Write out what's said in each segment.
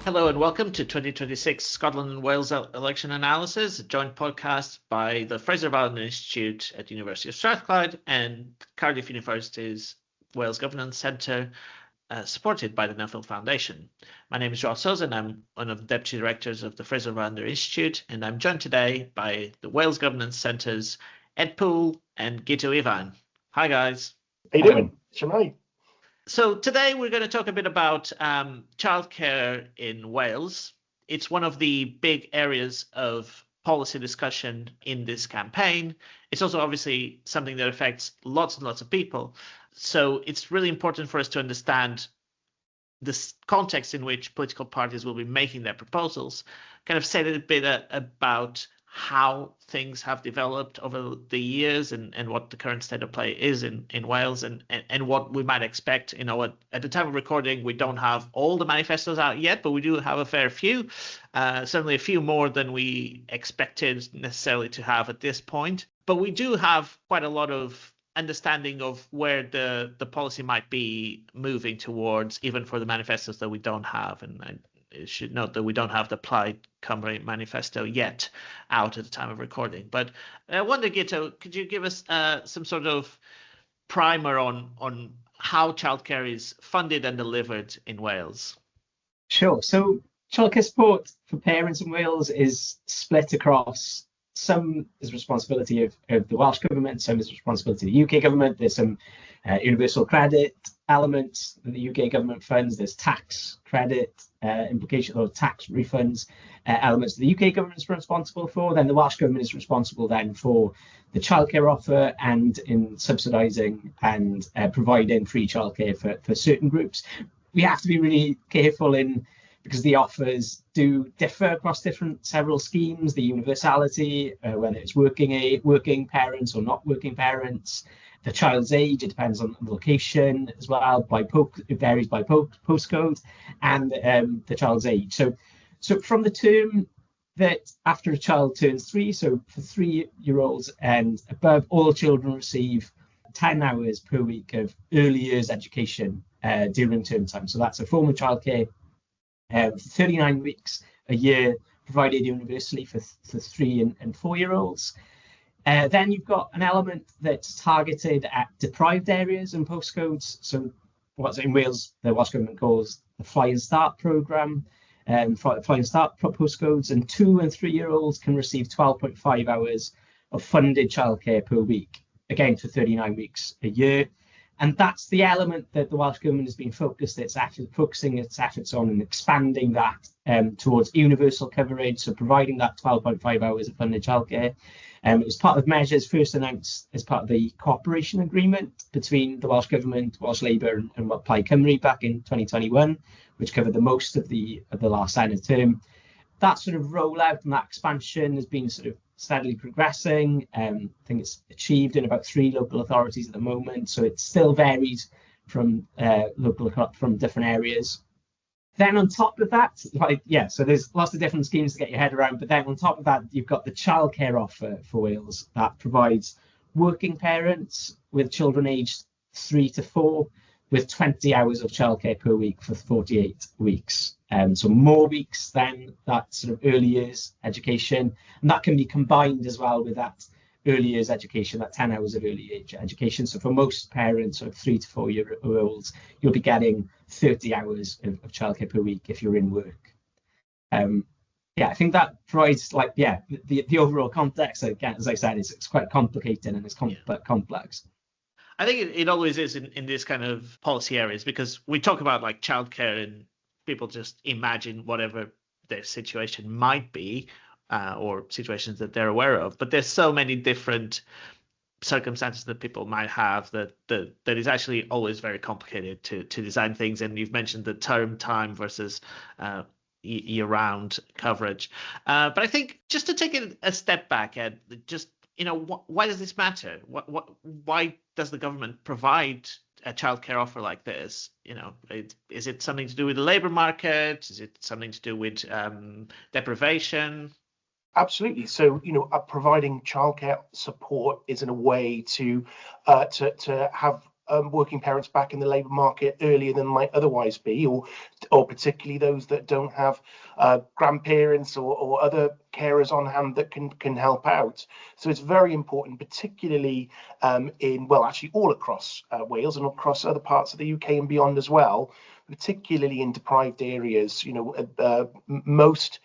Hello and welcome to 2026 Scotland and Wales Election Analysis, a joint podcast by the Fraser Valley Institute at the University of Strathclyde and Cardiff University's Wales Governance Centre, supported by the Nuffield Foundation. My name is João Sousa and I'm one of the Deputy Directors of the Fraser Valley Institute, and I'm joined today by the Wales Governance Centre's Ed Poole and Guto Ifan. Hi guys. How you doing? Shemai. So today we're going to talk a bit about childcare in Wales. It's one of the big areas of policy discussion in this campaign. It's also obviously something that affects lots and lots of people. So it's really important for us to understand the context in which political parties will be making their proposals, kind of say a bit about how things have developed over the years and what the current state of play is in Wales and what we might expect. You know, at the time of recording, we don't have all the manifestos out yet, but we do have a fair few, certainly a few more than we expected necessarily to have at this point. But we do have quite a lot of understanding of where the policy might be moving towards, even for the manifestos that we don't have. And I should note that we don't have the Plaid Cymru manifesto yet out at the time of recording. But I wonder, Guto, could you give us some sort of primer on how childcare is funded and delivered in Wales? Sure. So childcare support for parents in Wales is split across. Some is responsibility of the Welsh Government, some is responsibility of the UK Government. There's some universal credit elements that the UK Government funds. There's tax credit implication or tax refunds elements that the UK Government is responsible for. Then the Welsh Government is responsible then for the childcare offer and in subsidising and providing free childcare for certain groups. We have to be really careful because the offers do differ across several schemes, the universality, whether it's working parents or not working parents, the child's age, it depends on the location as well, it varies by postcode, and the child's age. So from the term that after a child turns 3, so for 3-year-olds and above, all children receive 10 hours per week of early years education during term time. So that's a form of childcare. 39 weeks a year provided universally for 3 and 4-year-olds. Then you've got an element that's targeted at deprived areas and postcodes. So what's in Wales, the Welsh Government calls the Fly and Start programme, Fly and Start postcodes, and 2 and 3-year-olds can receive 12.5 hours of funded childcare per week, again for 39 weeks a year. And that's the element that the Welsh Government has been focusing its efforts on and expanding that towards universal coverage, so providing that 12.5 hours of funded childcare. It was part of measures first announced as part of the cooperation agreement between the Welsh Government, Welsh Labour and Plaid Cymru back in 2021, which covered the most of the last Senedd term. That sort of rollout and that expansion has been sort of steadily progressing. I think it's achieved in about 3 local authorities at the moment, so it still varies from from different areas. Then on top of that, so there's lots of different schemes to get your head around, but then on top of that, you've got the childcare offer for Wales that provides working parents with children aged 3 to 4 with 20 hours of childcare per week for 48 weeks. So more weeks than that sort of early years education. And that can be combined as well with that early years education, that 10 hours of early age education. So for most parents of 3 to 4-year-olds, you'll be getting 30 hours of childcare per week if you're in work. I think that provides the overall context. Again, as I said, it's quite complicated and it's complex. I think it always is in this kind of policy areas, because we talk about like childcare and people just imagine whatever their situation might be or situations that they're aware of. But there's so many different circumstances that people might have that is actually always very complicated to design things. And you've mentioned the term time versus year-round coverage. But I think just to take it a step back, Ed, just why does this matter? Why does the government provide a childcare offer like this? Is it something to do with the labour market? Is it something to do with deprivation? Absolutely. So, providing childcare support is in a way to have working parents back in the labour market earlier than might otherwise be, or particularly those that don't have grandparents or other carers on hand that can help out. So it's very important, particularly actually all across Wales and across other parts of the UK and beyond as well, particularly in deprived areas. Most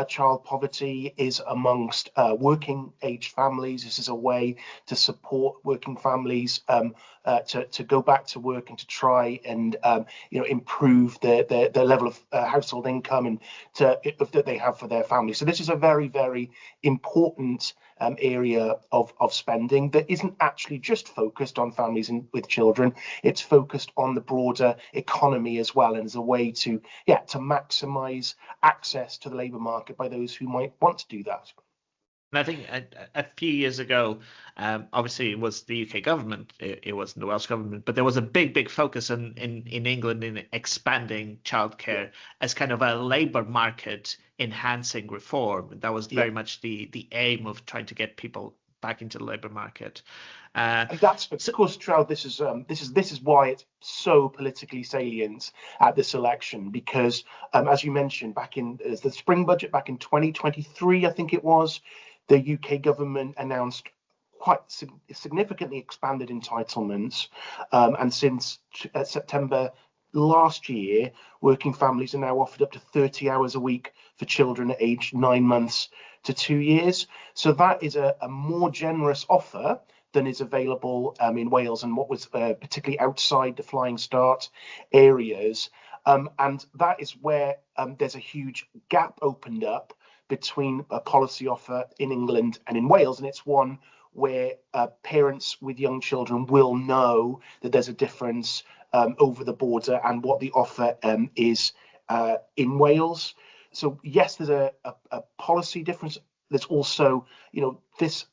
child poverty is amongst working age families. This is a way to support working families to go back to work and to try and improve their level of household income and that they have for their family. So this is a very, very important area of spending that isn't actually just focused on families with children. It's focused on the broader economy as well, and as a way to maximise access to the labour market by those who might want to do that. And I think a few years ago, obviously it was the UK government, it wasn't the Welsh government, but there was a big focus in England in expanding childcare as kind of a labour market enhancing reform. That was very much the aim of trying to get people back into the labour market. And that's, of course, Trout, this is why it's so politically salient at this election, because as you mentioned, back in the spring budget back in 2023, I think it was, the UK government announced quite significantly expanded entitlements, and since September last year, working families are now offered up to 30 hours a week for children aged 9 months to 2 years. So that is a more generous offer than is available in Wales and what was particularly outside the Flying Start areas. And that is where there's a huge gap opened up between a policy offer in England and in Wales. And it's one where parents with young children will know that there's a difference over the border and what the offer is in Wales. So yes, there's a policy difference. There's also, this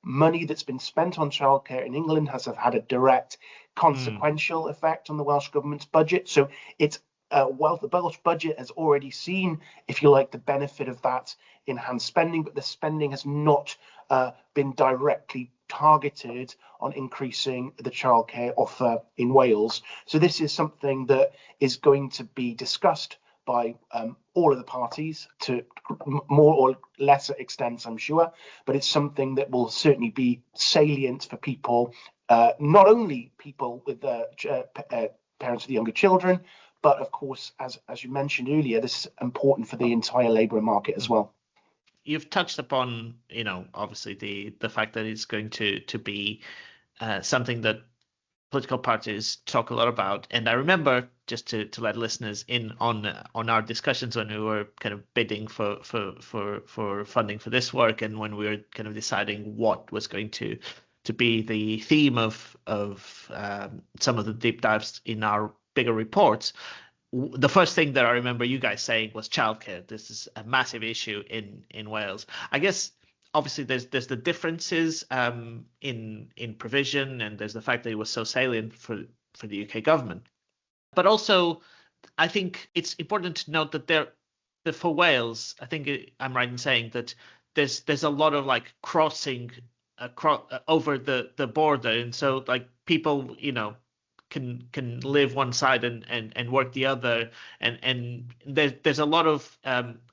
money that's been spent on childcare in England has had a direct consequential effect on the Welsh government's budget. So it's the Welsh budget has already seen, if you like, the benefit of that enhanced spending, but the spending has not been directly targeted on increasing the childcare offer in Wales. So this is something that is going to be discussed by all of the parties to more or lesser extents, I'm sure, but it's something that will certainly be salient for people, not only people with parents with younger children, but of course, as you mentioned earlier, this is important for the entire labour market as well. You've touched upon, obviously the fact that it's going to be something that political parties talk a lot about. And I remember, just to let listeners in on our discussions when we were kind of bidding for funding for this work, and when we were kind of deciding what was going to be the theme of some of the deep dives in our bigger reports. The first thing that I remember you guys saying was childcare. This is a massive issue in Wales. I guess obviously there's the differences in provision, and there's the fact that it was so salient for the UK government. But also, I think it's important to note that for Wales, I think I'm right in saying that there's a lot of like crossing over the border, and so like people can live one side and work the other, and there's a lot of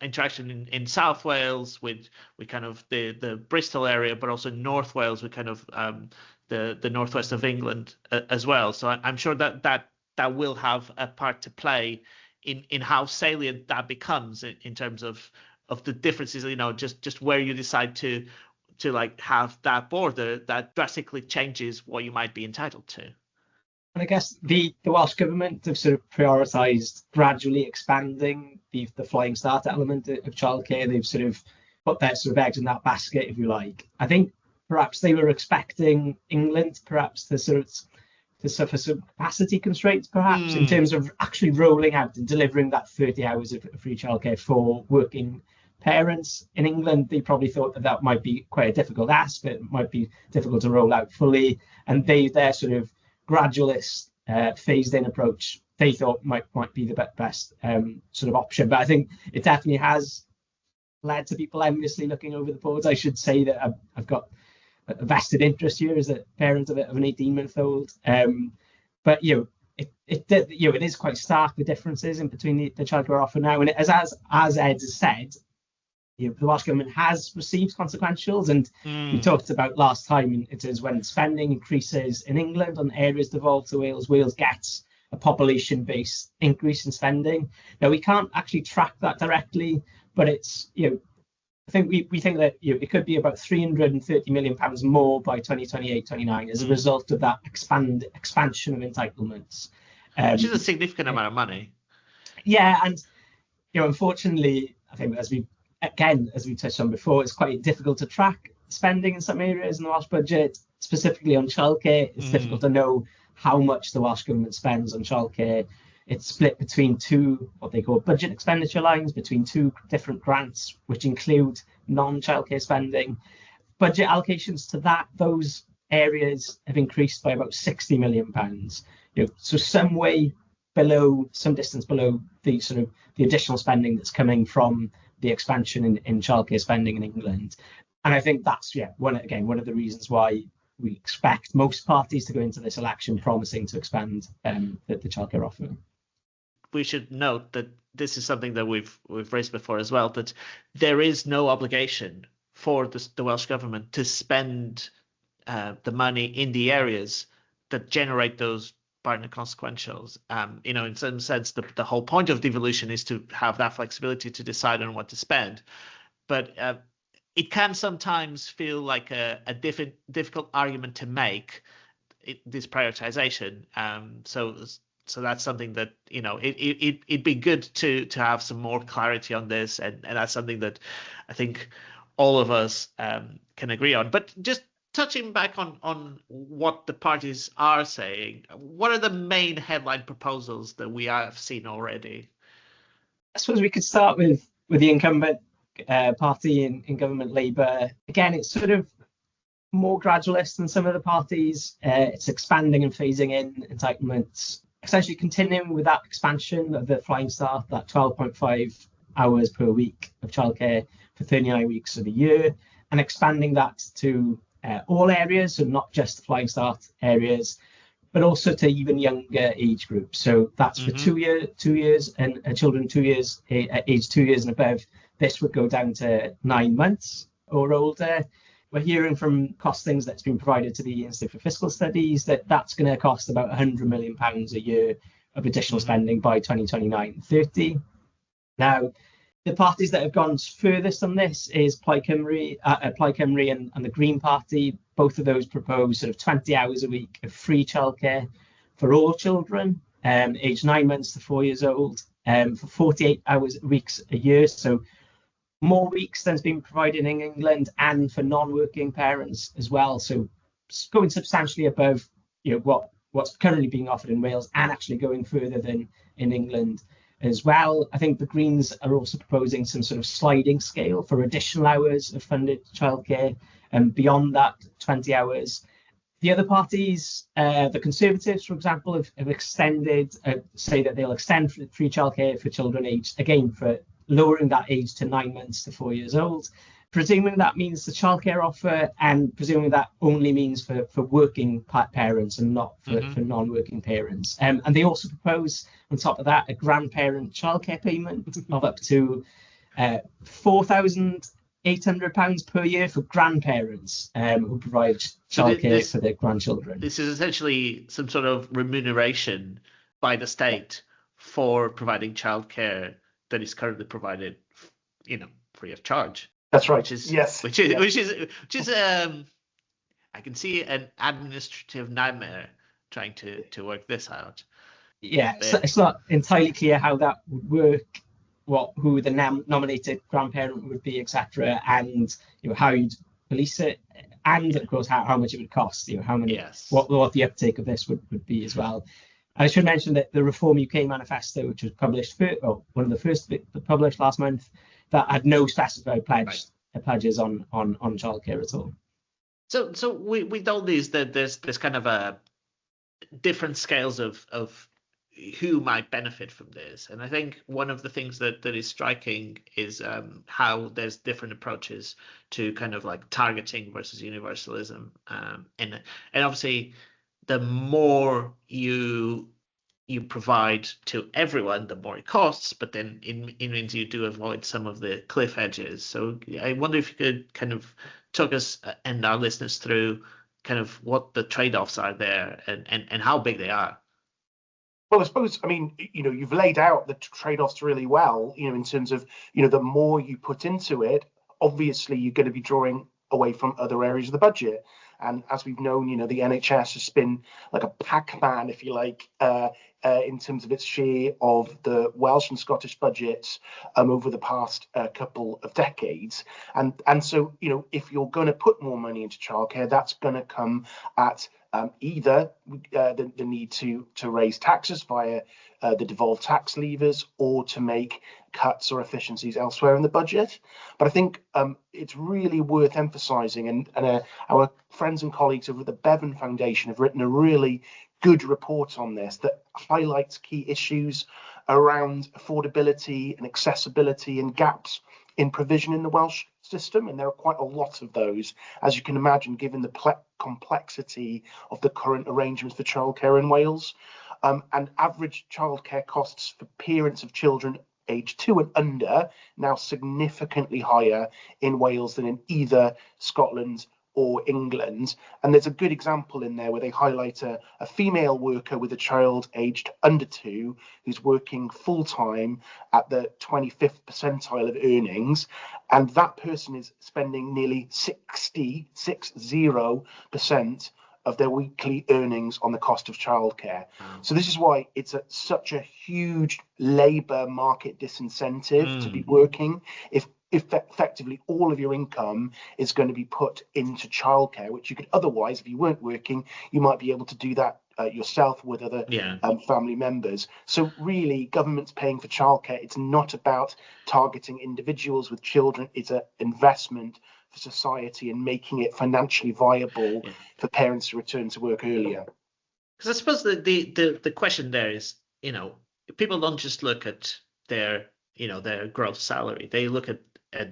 interaction in South Wales with kind of the Bristol area, but also North Wales with kind of the northwest of England as well. So I'm sure that will have a part to play in how salient that becomes in terms of the differences, just where you decide to like have that border that drastically changes what you might be entitled to. And I guess the Welsh government have sort of prioritised gradually expanding the Flying Start element of childcare. They've sort of put their sort of eggs in that basket, if you like. I think perhaps they were expecting England perhaps to suffer some capacity constraints, perhaps, in terms of actually rolling out and delivering that 30 hours of free childcare for working parents. In England, they probably thought that might be quite a difficult ask. It might be difficult to roll out fully. And their sort of gradualist phased-in approach they thought might be the best sort of option. But I think it definitely has led to people endlessly looking over the boards. I should say that I've got a vested interest here as a parent of an 18-month-old. But it is quite stark, the differences in between the childcare offer now. And as Ed has said, the Welsh Government has received consequentials, and we talked about last time, it is when spending increases in England on areas devolved to Wales, Wales gets a population-based increase in spending. Now, we can't actually track that directly, but it's, I think we think that it could be about £330 million more by 2028-29 as a result of that expansion of entitlements. Which is a significant amount of money. Yeah, and unfortunately, I think as we touched on before, it's quite difficult to track spending in some areas in the Welsh budget, specifically on childcare. It's difficult to know how much the Welsh Government spends on childcare. It's split between two, what they call budget expenditure lines, between two different grants, which include non-childcare spending. Budget allocations to those areas have increased by about £60 million. So some distance below the additional spending that's coming from the expansion in childcare spending in England. And I think that's one of the reasons why we expect most parties to go into this election promising to expand the childcare offer. We should note that this is something that we've raised before as well, that there is no obligation for the Welsh Government to spend the money in the areas that generate those partner consequentials. In some sense, the whole point of devolution is to have that flexibility to decide on what to spend. But it can sometimes feel like a difficult argument to make, this prioritization. So that's something that, it'd be good to have some more clarity on this. And that's something that I think all of us can agree on. But just touching back on what the parties are saying, what are the main headline proposals that we have seen already? I suppose we could start with the incumbent party in government, Labour. Again, it's sort of more gradualist than some of the parties. It's expanding and phasing in entitlements, essentially continuing with that expansion of the Flying Start, that 12.5 hours per week of childcare for 39 weeks of the year, and expanding that to all areas, so not just the Flying Start areas, but also to even younger age groups. So that's for 2 years, and children 2 years, age 2 years and above. This would go down to 9 months or older. We're hearing from costings that's been provided to the Institute for Fiscal Studies that's going to cost about £100 million a year of additional spending by 2029-30. Now, the parties that have gone furthest on this is Plaid Cymru and the Green Party. Both of those propose sort of 20 hours a week of free childcare for all children, aged 9 months to 4 years old, for 48 weeks a year. So more weeks than's been provided in England, and for non-working parents as well. So going substantially above what's currently being offered in Wales, and actually going further than in England as well. I think the Greens are also proposing some sort of sliding scale for additional hours of funded childcare, and beyond that 20 hours. The other parties, the Conservatives, for example, have extended, say that they'll extend free childcare for children aged, again, for lowering that age to 9 months to 4 years old, presuming that means the childcare offer, and presuming that only means for working parents and not for non-working parents. And they also propose, on top of that, a grandparent childcare payment of up to £4,800 per year for grandparents who provide childcare for their grandchildren. This is essentially some sort of remuneration by the state for providing childcare that is currently provided, free of charge. That's right. Which is I can see an administrative nightmare trying to work this out. Yeah, it's not entirely clear how that would work, who the nominated grandparent would be, etc., and how you'd police it, and of course how much it would cost. How many, what the uptake of this would be as well. I should mention that the Reform UK manifesto, which was published, one of the first published last month, that had no specified pledges on childcare at all. So with all these, that there's kind of a different scales of who might benefit from this, and I think one of the things that is striking is how there's different approaches to kind of like targeting versus universalism, and obviously the more you you provide to everyone, the more it costs, but then it means you do avoid some of the cliff edges. So I wonder if you could kind of talk us and our listeners through kind of what the trade-offs are there and how big they are. Well, I suppose, I mean, you've laid out the trade-offs really well, in terms of, the more you put into it, obviously you're going to be drawing away from other areas of the budget. And as we've known, the NHS has been like a Pac-Man, if you like, in terms of its share of the Welsh and Scottish budgets over the past couple of decades. And so, if you're going to put more money into childcare, that's going to come at either the need to raise taxes via the devolved tax levers, or to make cuts or efficiencies elsewhere in the budget. But I think it's really worth emphasising, and our friends and colleagues over at the Bevan Foundation have written a really good report on this that highlights key issues around affordability and accessibility and gaps in provision in the Welsh system, and there are quite a lot of those, as you can imagine, given the complexity of the current arrangements for childcare in Wales. And average childcare costs for parents of children aged 2 and under now significantly higher in Wales than in either Scotland or England. And there's a good example in there where they highlight a female worker with a child aged under 2 who's working full-time at the 25th percentile of earnings, and that person is spending nearly 60% of their weekly earnings on the cost of childcare. So this is why it's such a huge labour market disincentive to be working if effectively all of your income is going to be put into childcare, which you could otherwise, if you weren't working, you might be able to do that yourself with other family members. So really, government's paying for childcare. It's not about targeting individuals with children. It's an investment for society and making it financially viable for parents to return to work earlier. Because I suppose the question there is, people don't just look at their gross salary. They look at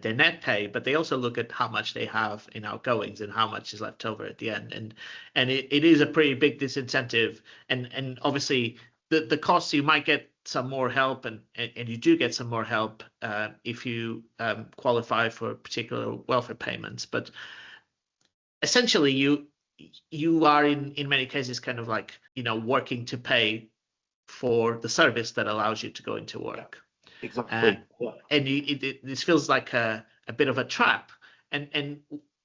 their net pay, but they also look at how much they have in outgoings and how much is left over at the end. And it is a pretty big disincentive. And obviously the costs, you might get some more help, and you do get some more help if you qualify for particular welfare payments. But essentially you are in many cases kind of like, working to pay for the service that allows you to go into work. Exactly. And this feels like a bit of a trap. And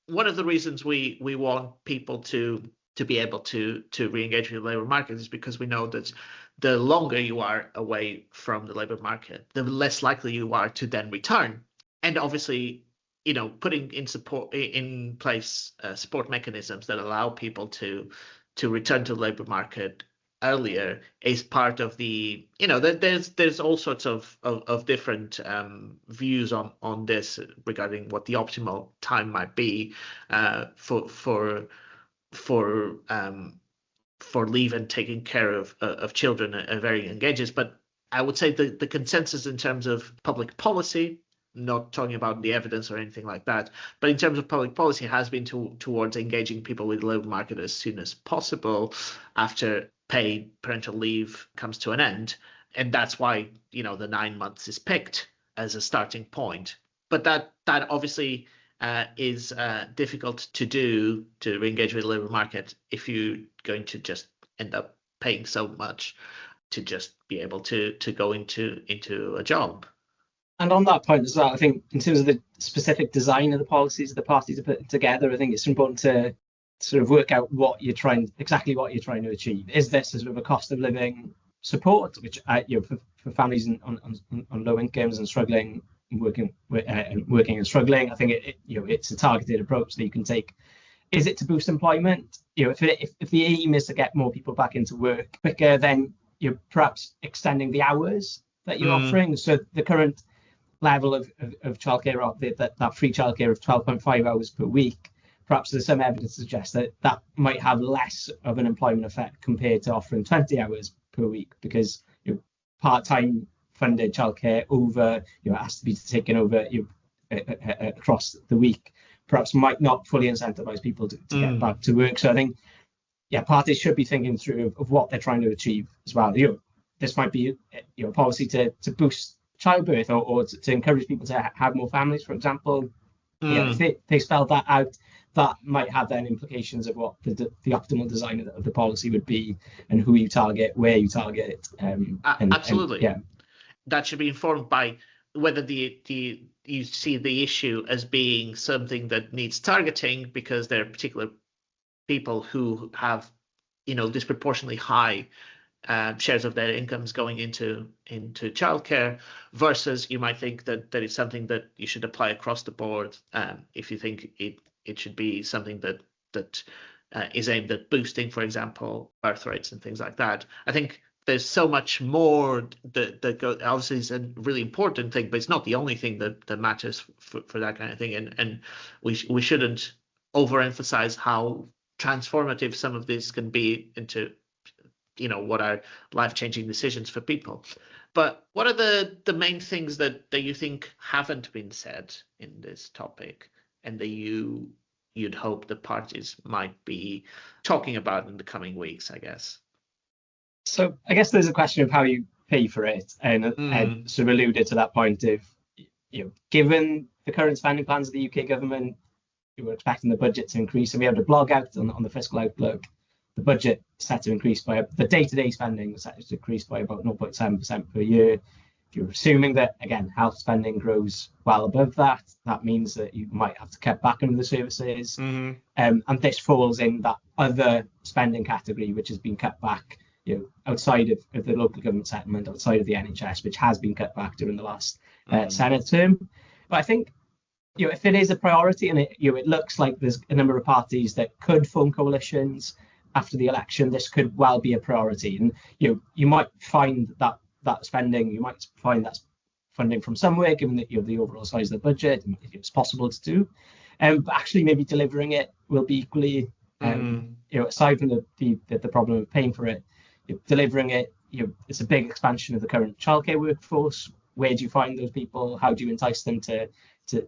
one of the reasons we want people to be able to re-engage with the labour market is because we know that the longer you are away from the labour market, the less likely you are to then return. And obviously, putting in place support mechanisms that allow people to return to the labour market earlier is part of the, there's all sorts of different views on this regarding what the optimal time might be for leave and taking care of children at varying young ages. But I would say the consensus in terms of public policy, not talking about the evidence or anything like that, but in terms of public policy, has been towards engaging people with the labour market as soon as possible after paid parental leave comes to an end. And that's why, the 9 months is picked as a starting point. But that obviously is difficult to do, to re-engage with the labour market, if you're going to just end up paying so much to just be able to go into a job. And on that point as well, I think in terms of the specific design of the policies the parties are putting together, I think it's important to sort of work out exactly what you're trying to achieve. Is this sort of a cost of living support, which for families on low incomes and struggling, working and struggling? I think it's a targeted approach that you can take. Is it to boost employment? If the aim is to get more people back into work quicker, then you're perhaps extending the hours that you're offering. So the current level of childcare, that free childcare of 12.5 hours per week, perhaps there's some evidence to suggest that might have less of an employment effect compared to offering 20 hours per week, because part-time funded childcare has to be taken over across the week, perhaps might not fully incentivize people to get back to work. So I think parties should be thinking through of what they're trying to achieve as well. this might be a policy to boost childbirth or to encourage people to have more families, for example. If they spelled that out, that might have then implications of what the optimal design of the policy would be, and who you target, where you target. Absolutely. That should be informed by whether you see the issue as being something that needs targeting because there are particular people who have, disproportionately high shares of their incomes going into childcare, versus you might think that it's something that you should apply across the board. If you think it should be something that is aimed at boosting, for example, birth rates and things like that. I think there's so much more that goes. Obviously, it's a really important thing, but it's not the only thing that matters for that kind of thing. And we shouldn't overemphasize how transformative some of this can be into, what are life-changing decisions for people. But what are the main things that you think haven't been said in this topic, and that you'd hope the parties might be talking about in the coming weeks, I guess? So I guess there's a question of how you pay for it, and sort of alluded to that point of, given the current spending plans of the UK government, we were expecting the budget to increase, and we had a blog out on the fiscal outlook. The budget set to increase the day-to-day spending was set to increase by about 0.7% per year. If you're assuming that, again, health spending grows well above that, that means that you might have to cut back on the services. And this falls in that other spending category, which has been cut back, outside of the local government settlement, outside of the NHS, which has been cut back during the last Senate term. But I think, if it is a priority, and it looks like there's a number of parties that could form coalitions after the election, this could well be a priority. And you might find that spending, you might find that funding from somewhere, given that the overall size of the budget, and if it's possible to do. But actually, maybe delivering it will be equally, aside from the problem of paying for it, delivering it, it's a big expansion of the current childcare workforce. Where do you find those people? How do you entice them to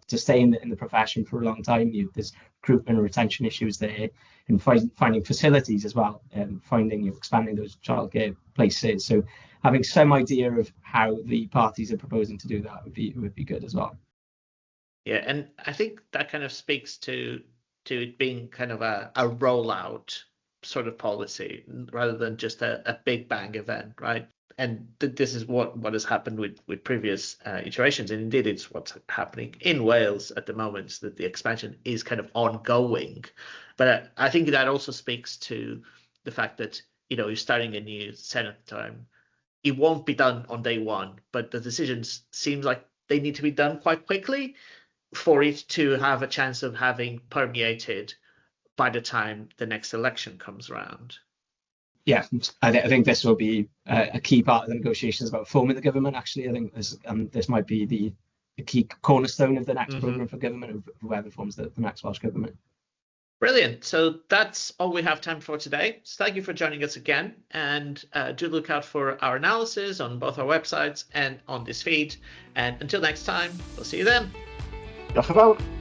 stay in the profession for a long time? There's recruitment and retention issues there, and finding facilities as well, and expanding those childcare places. So having some idea of how the parties are proposing to do that would be good as well. Yeah, and I think that kind of speaks to it being kind of a rollout sort of policy rather than just a big bang event, right? And this is what has happened with previous iterations, and indeed it's what's happening in Wales at the moment, that the expansion is kind of ongoing. But I think that also speaks to the fact that you're starting a new Senate term. It won't be done on day one, but the decisions seems like they need to be done quite quickly for it to have a chance of having permeated by the time the next election comes around. Yeah, I think this will be a key part of the negotiations about forming the government. Actually, I think this might be the key cornerstone of the next programme for government, of whoever forms the next Welsh government. Brilliant. So that's all we have time for today. So thank you for joining us again, and do look out for our analysis on both our websites and on this feed. And until next time, we'll see you then. Diolch yn fawr.